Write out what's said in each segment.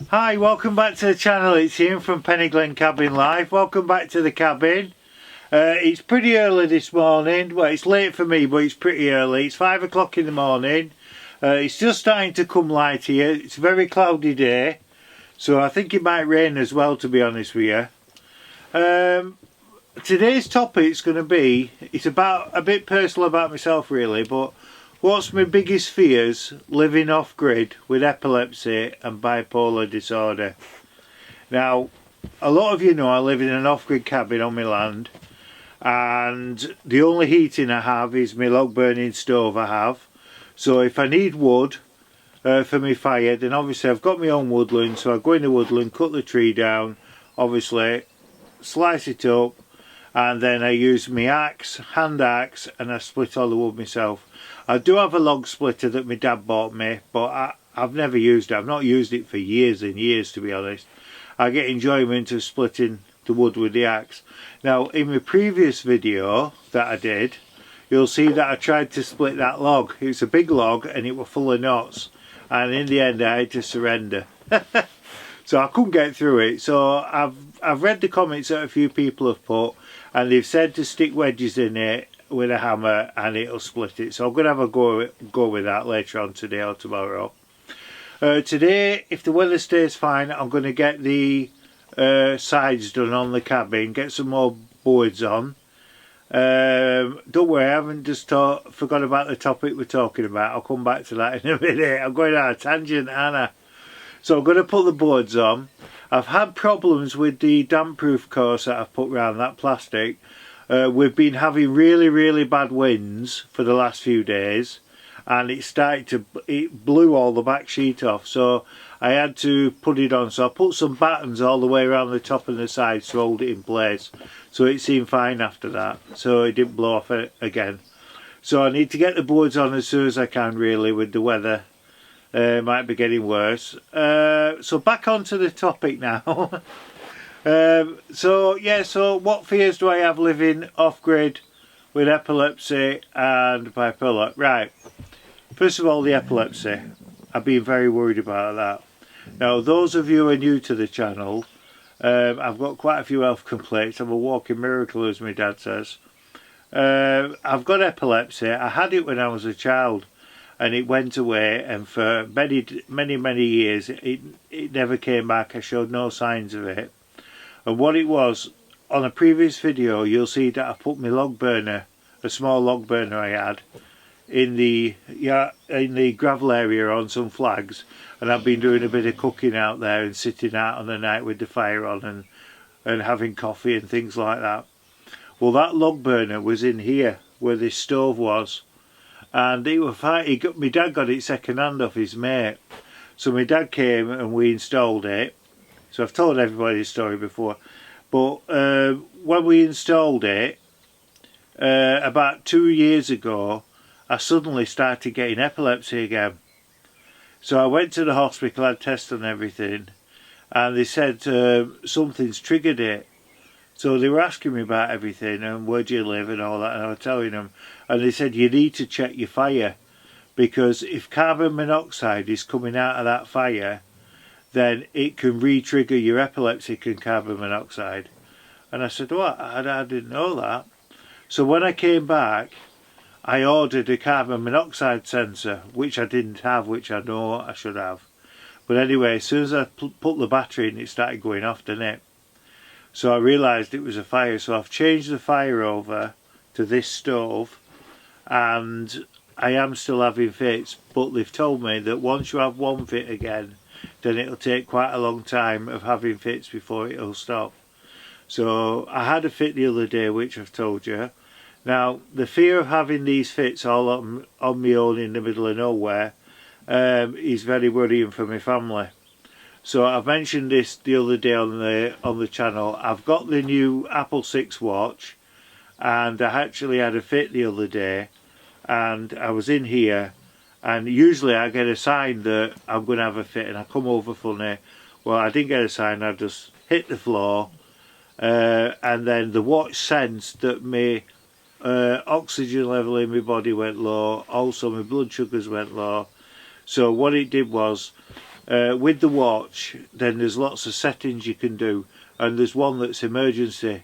Hi, welcome back to the channel. It's Ian from Peniglen Cabin Life. Welcome back to the cabin. It's pretty early this morning. Well, it's late for me, but it's pretty early. It's 5 o'clock in the morning. It's just starting to come light here. It's a very cloudy day, so I think it might rain as well, to be honest with you. Today's topic is going to be, it's about a bit personal about myself really, but what's my biggest fears living off-grid with epilepsy and bipolar disorder. Now, a lot of you know I live in an off-grid cabin on my land, and the only heating I have is my log burning stove I have. So if I need wood for my fire, then obviously I've got my own woodland, so I go in the woodland, cut the tree down, obviously slice it up, and then I use my axe, hand axe, and I split all the wood myself. I do have a log splitter that my dad bought me, but I've never used it. I've not used it for years and years, to be honest. I get enjoyment of splitting the wood with the axe. Now, in my previous video that I did, you'll see that I tried to split that log. It's a big log and it was full of knots, and in the end I had to surrender. So I couldn't get through it. So I've read the comments that a few people have put, and they've said to stick wedges in it with a hammer and it'll split it. So I'm going to have a go with that later on today or tomorrow. Today, if the weather stays fine, I'm going to get the sides done on the cabin, get some more boards on. Don't worry, I haven't just forgot about the topic we're talking about. I'll come back to that in a minute. I'm going on a tangent, aren't I? So I'm going to put the boards on. I've had problems with the damp proof course that I've put around that plastic. We've been having really bad winds for the last few days, and it blew all the back sheet off, so I had to put it on. So I put some battens all the way around the top and the sides to hold it in place, so it seemed fine after that, so it didn't blow off again. So I need to get the boards on as soon as I can, really, with the weather. Might be getting worse. So back onto the topic now. So what fears do I have living off-grid with epilepsy and bipolar? Right, first of all, the epilepsy. I've been very worried about that. Now, those of you who are new to the channel, I've got quite a few health complaints. I'm a walking miracle, as my dad says. I've got epilepsy. I had it when I was a child, and it went away, and for many years it never came back. I showed no signs of it. And what it was, on a previous video, you'll see that I put my log burner, a small log burner I had, in the gravel area on some flags, and I've been doing a bit of cooking out there and sitting out on the night with the fire on and having coffee and things like that. Well, that log burner was in here where this stove was, and it was fine. My dad got it second hand off his mate, so my dad came and we installed it. So I've told everybody this story before, but when we installed it about 2 years ago, I suddenly started getting epilepsy again. So I went to the hospital, had tests and everything, and they said something's triggered it. So they were asking me about everything and where do you live and all that, and I was telling them, and they said you need to check your fire, because if carbon monoxide is coming out of that fire, then it can re-trigger your epilepsy and carbon monoxide. And I said, what? I didn't know that. So when I came back, I ordered a carbon monoxide sensor, which I didn't have, which I know I should have. But anyway, as soon as I put the battery in, it started going off, didn't it? So I realised it was a fire, so I've changed the fire over to this stove, and I am still having fits, but they've told me that once you have one fit again, then it'll take quite a long time of having fits before it'll stop. So I had a fit the other day, which I've told you. Now, the fear of having these fits all on my own in the middle of nowhere is very worrying for my family. So I've mentioned this the other day on the channel. I've got the new Apple 6 watch, and I actually had a fit the other day, and I was in here, and usually I get a sign that I'm going to have a fit, and I come over funny. Well, I didn't get a sign, I just hit the floor, and then the watch sensed that my oxygen level in my body went low, also my blood sugars went low. So what it did was, with the watch, then there's lots of settings you can do, and there's one that's emergency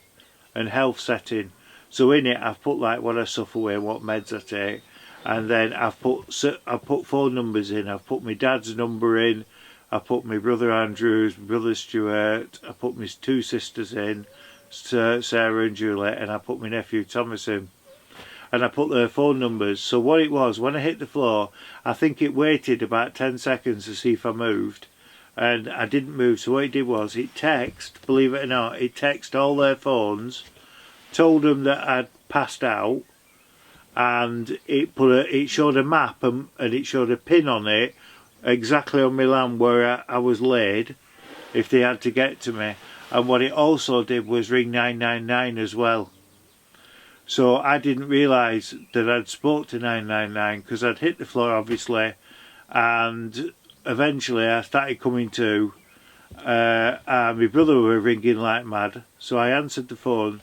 and health setting. So in it I've put like what I suffer with, what meds I take, and then I've put phone numbers in. I've put my dad's number in, I put my brother Andrew's, my brother Stuart, I put my two sisters in, Sarah and Juliet, and I put my nephew Thomas in. And I put their phone numbers. So what it was, when I hit the floor, I think it waited about 10 seconds to see if I moved. And I didn't move, so what it did was, it texted, believe it or not, it texted all their phones, told them that I'd passed out, and it showed a map, and it showed a pin on it, exactly on my land where I was laid, if they had to get to me. And what it also did was ring 999 as well. So I didn't realise that I'd spoke to 999 because I'd hit the floor obviously, and eventually I started coming to, and my brother were ringing like mad, so I answered the phone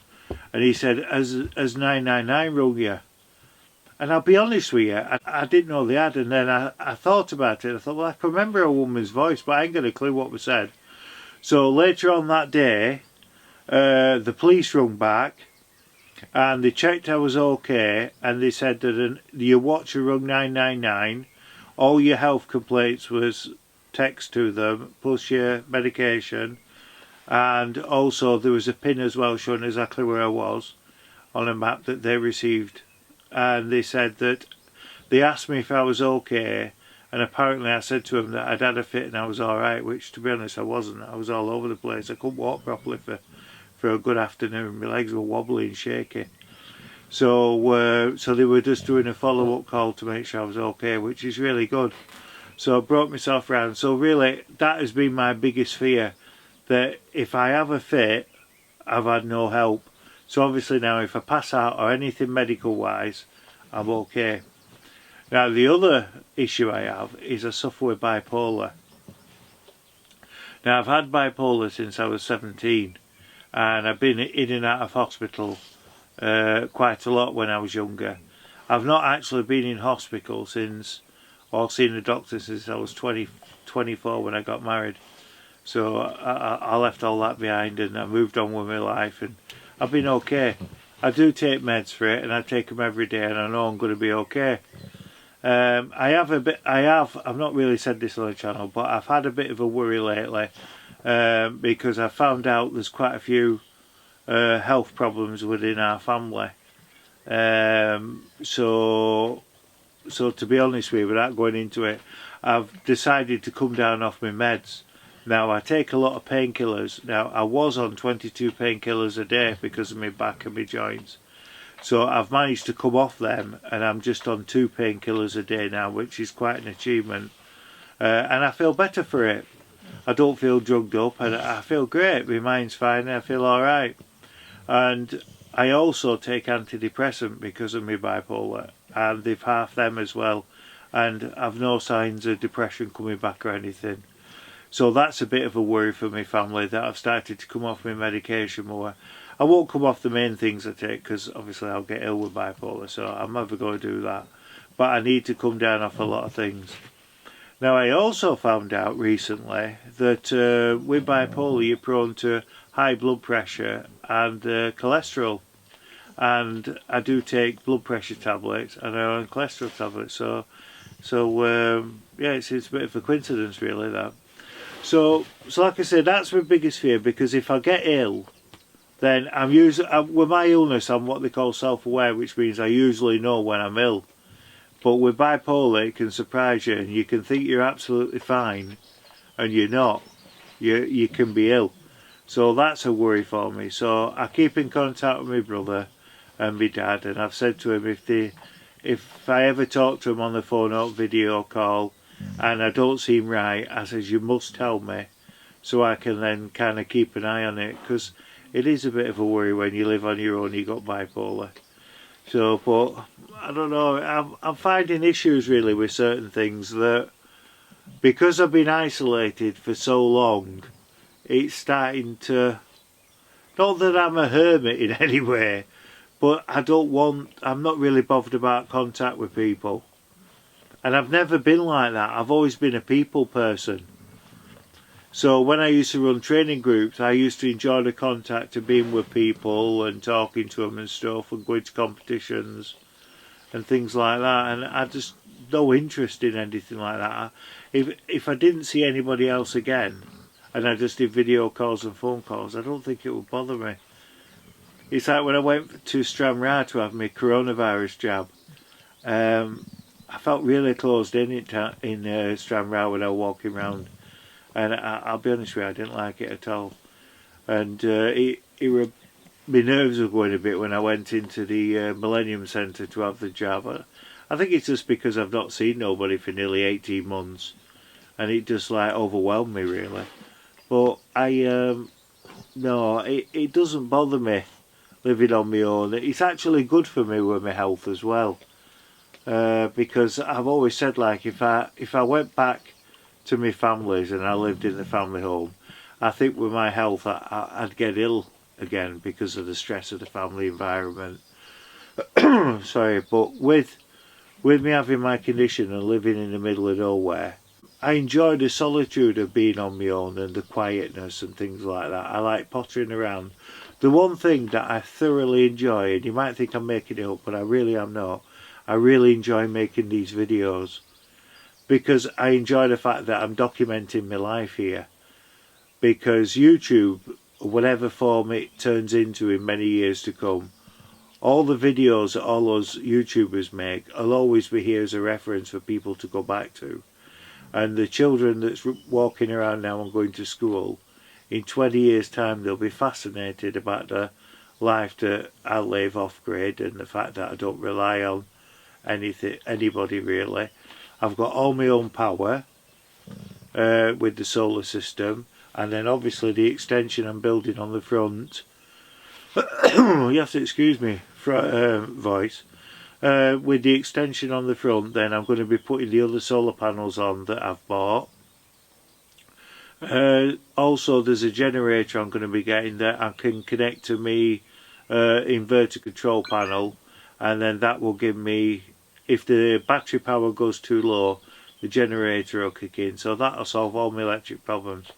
and he said, has 999 rung you? And I'll be honest with you, I didn't know they had, and then I thought about it. I thought, well, I can remember a woman's voice, but I ain't got a clue what was said. So later on that day, the police rung back, and they checked I was okay, and they said that your watcher rung 999, all your health complaints was text to them, plus your medication, and also there was a pin as well showing exactly where I was on a map that they received. And they said that they asked me if I was okay, and apparently I said to them that I'd had a fit and I was alright, which to be honest I wasn't. I was all over the place. I couldn't walk properly for a good afternoon. My legs were wobbly and shaky. So they were just doing a follow-up call to make sure I was okay, which is really good. So I brought myself round. So really, that has been my biggest fear, that if I have a fit, I've had no help. So obviously now if I pass out or anything medical-wise, I'm okay. Now the other issue I have is I suffer with bipolar. Now I've had bipolar since I was 17, and I've been in and out of hospital quite a lot when I was younger. I've not actually been in hospital since, or seen a doctor since I was 24 when I got married. So I left all that behind and I moved on with my life, and I've been okay. I do take meds for it and I take them every day, and I know I'm going to be okay. I've not really said this on the channel, but I've had a bit of a worry lately because I found out there's quite a few health problems within our family. So to be honest with you, without going into it, I've decided to come down off my meds. Now I take a lot of painkillers. Now I was on 22 painkillers a day because of my back and my joints. So I've managed to come off them, and I'm just on 2 painkillers a day now, which is quite an achievement. And I feel better for it. I don't feel drugged up, and I feel great. My mind's fine, and I feel alright. And I also take antidepressant because of my bipolar, and they've halved them as well. And I've no signs of depression coming back or anything. So that's a bit of a worry for my family, that I've started to come off my medication more. I won't come off the main things I take because obviously I'll get ill with bipolar, so I'm never going to do that. But I need to come down off a lot of things. Now I also found out recently that with bipolar you're prone to high blood pressure and cholesterol. And I do take blood pressure tablets and I'm on cholesterol tablets, so yeah, it's a bit of a coincidence really, that. So like I said, that's my biggest fear, because if I get ill, then with my illness I'm what they call self-aware, which means I usually know when I'm ill. But with bipolar it can surprise you, and you can think you're absolutely fine and you're not. You can be ill. So that's a worry for me. So I keep in contact with my brother and my dad, and I've said to him if I ever talk to him on the phone or video call and I don't seem right, I says, you must tell me, so I can then kind of keep an eye on it, because it is a bit of a worry when you live on your own, you got bipolar. So, but I don't know, I'm finding issues really with certain things, that because I've been isolated for so long, it's starting to, not that I'm a hermit in any way, but I'm not really bothered about contact with people. And I've never been like that. I've always been a people person. So when I used to run training groups, I used to enjoy the contact of being with people and talking to them and stuff, and going to competitions and things like that. And I just no interest in anything like that. If I didn't see anybody else again, and I just did video calls and phone calls, I don't think it would bother me. It's like when I went to Stranraer to have my coronavirus jab. I felt really closed in Stranraer when I was walking around, and I'll be honest with you, I didn't like it at all. And my nerves were going a bit when I went into the Millennium Centre to have the jab. I think it's just because I've not seen nobody for nearly 18 months, and it just like overwhelmed me really. But no, it doesn't bother me living on my own. It's actually good for me with my health as well, because I've always said, like, if I went back to my family's and I lived in the family home, I think with my health I'd get ill again because of the stress of the family environment. Sorry, but with me having my condition and living in the middle of nowhere, I enjoy the solitude of being on my own and the quietness and things like that. I like pottering around. The one thing that I thoroughly enjoy, and you might think I'm making it up, but I really am not, I really enjoy making these videos, because I enjoy the fact that I'm documenting my life here. Because YouTube, whatever form it turns into in many years to come, all the videos that all those YouTubers make will always be here as a reference for people to go back to. And the children that's walking around now and going to school, in 20 years' time they'll be fascinated about the life that I live off-grid, and the fact that I don't rely on anybody really. I've got all my own power with the solar system, and then obviously the extension I'm building on the front. You have to excuse me, voice. With the extension on the front, then I'm going to be putting the other solar panels on that I've bought. Also, there's a generator I'm going to be getting that I can connect to me inverter control panel, and then that will give me, if the battery power goes too low, the generator will kick in. So that'll solve all my electric problems,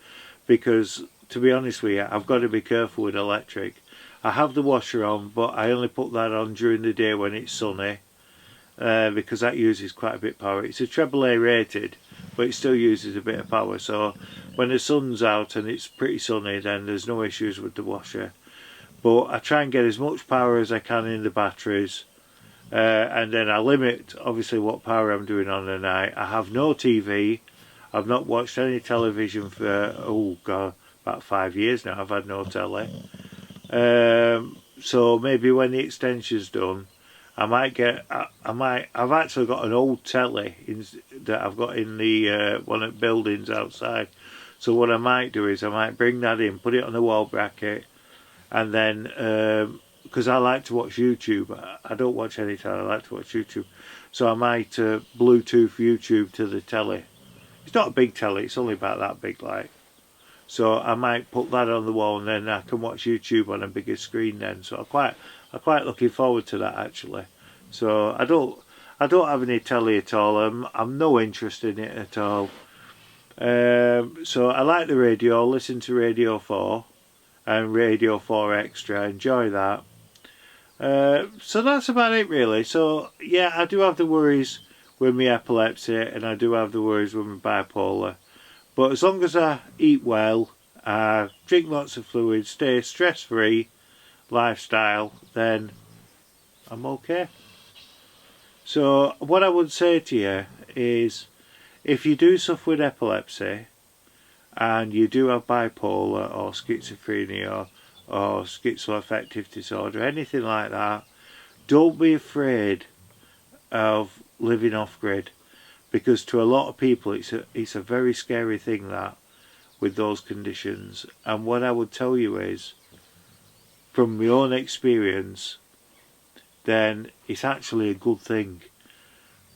because to be honest with you, I've got to be careful with electric. I have the washer on, but I only put that on during the day when it's sunny, because that uses quite a bit of power. It's a AAA rated, but it still uses a bit of power. So when the sun's out and it's pretty sunny, then there's no issues with the washer. But I try and get as much power as I can in the batteries, and then I limit obviously what power I'm doing on the night. I have no TV. I've not watched any television for, oh god, about 5 years now. I've had no telly. So maybe when the extension's done, I might get, I've actually got an old telly that I've got in the one of the buildings outside. So what I might do is I might bring that in, put it on the wall bracket, and then, because I like to watch YouTube, I don't watch any telly, I like to watch YouTube. So I might Bluetooth YouTube to the telly. It's not a big telly, it's only about that big, like. So I might put that on the wall, and then I can watch YouTube on a bigger screen then. So I'm quite looking forward to that actually. So I don't have any telly at all. I'm no interest in it at all. So I like the radio. Listen to Radio 4 and Radio 4 Extra. Enjoy that. So that's about it really. So yeah, I do have the worries with my epilepsy, and I do have the worries with my bipolar. But as long as I eat well, drink lots of fluids, stay stress-free lifestyle, then I'm okay. So what I would say to you is, if you do suffer with epilepsy and you do have bipolar or schizophrenia or schizoaffective disorder, anything like that, don't be afraid of living off-grid. Because to a lot of people it's a very scary thing, that, with those conditions. And what I would tell you is, from my own experience, then it's actually a good thing.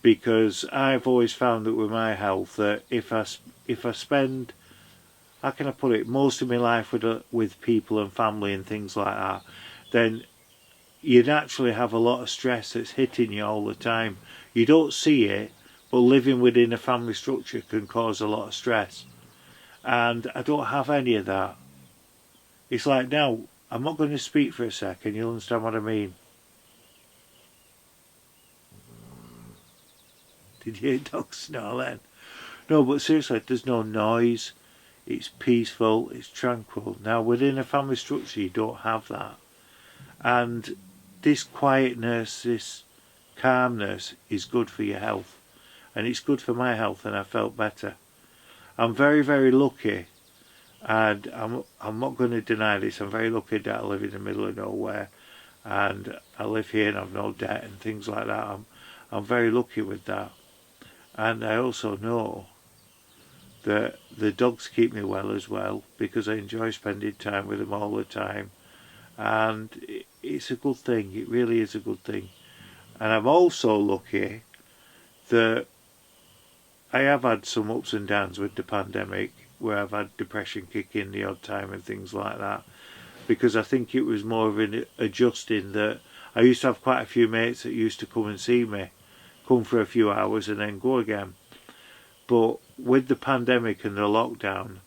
Because I've always found that with my health, that if I spend, how can I put it, most of my life with people and family and things like that, then you naturally have a lot of stress that's hitting you all the time. You don't see it, but living within a family structure can cause a lot of stress. and I don't have any of that. It's like, now, I'm not going to speak for a second, you'll understand what I mean. Did you hear dogs snarl then? No, but seriously, there's no noise. It's peaceful, it's tranquil. Now, within a family structure, you don't have that. And this quietness, this calmness is good for your health. And it's good for my health, and I felt better. I'm very, very lucky, and I'm not going to deny this. I'm very lucky that I live in the middle of nowhere, and I live here and I've no debt and things like that. I'm very lucky with that. And I also know that the dogs keep me well as well, because I enjoy spending time with them all the time, and it's a good thing. It really is a good thing. And I'm also lucky that I have had some ups and downs with the pandemic, where I've had depression kick in the odd time and things like that, because I think it was more of an adjusting. That I used to have quite a few mates that used to come and see me, come for a few hours and then go again. But with the pandemic and the lockdown,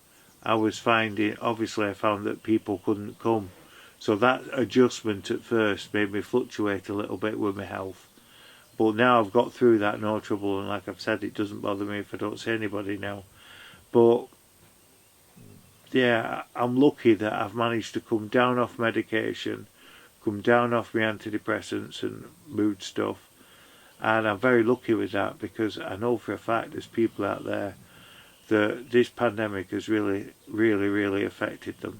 I was finding, obviously I found that people couldn't come. So that adjustment at first made me fluctuate a little bit with my health. But now I've got through that, no trouble, and like I've said, it doesn't bother me if I don't see anybody now. But yeah, I'm lucky that I've managed to come down off medication, come down off my antidepressants and mood stuff. And I'm very lucky with that, because I know for a fact there's people out there that this pandemic has really, really, really affected them.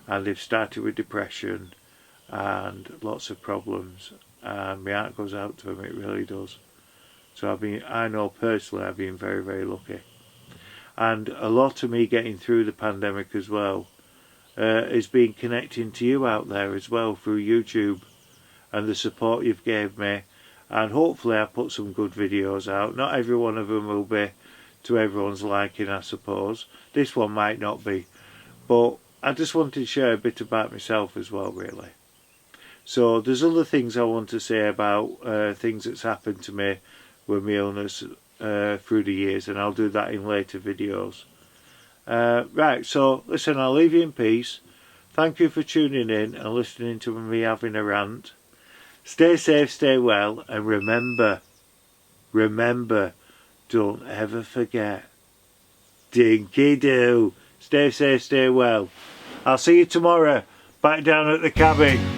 And they've started with depression and lots of problems. And my heart goes out to them, it really does. So I know personally I've been very, very lucky. And a lot of me getting through the pandemic as well has been connecting to you out there as well through YouTube, and the support you've gave me. And hopefully I put some good videos out. Not every one of them will be to everyone's liking, I suppose. This one might not be. But I just wanted to share a bit about myself as well, really. So there's other things I want to say about things that's happened to me with my illness through the years. And I'll do that in later videos. Right, so listen, I'll leave you in peace. Thank you for tuning in and listening to me having a rant. Stay safe, stay well, and remember, don't ever forget, dinky do. Stay safe, stay well. I'll see you tomorrow, back down at the cabin.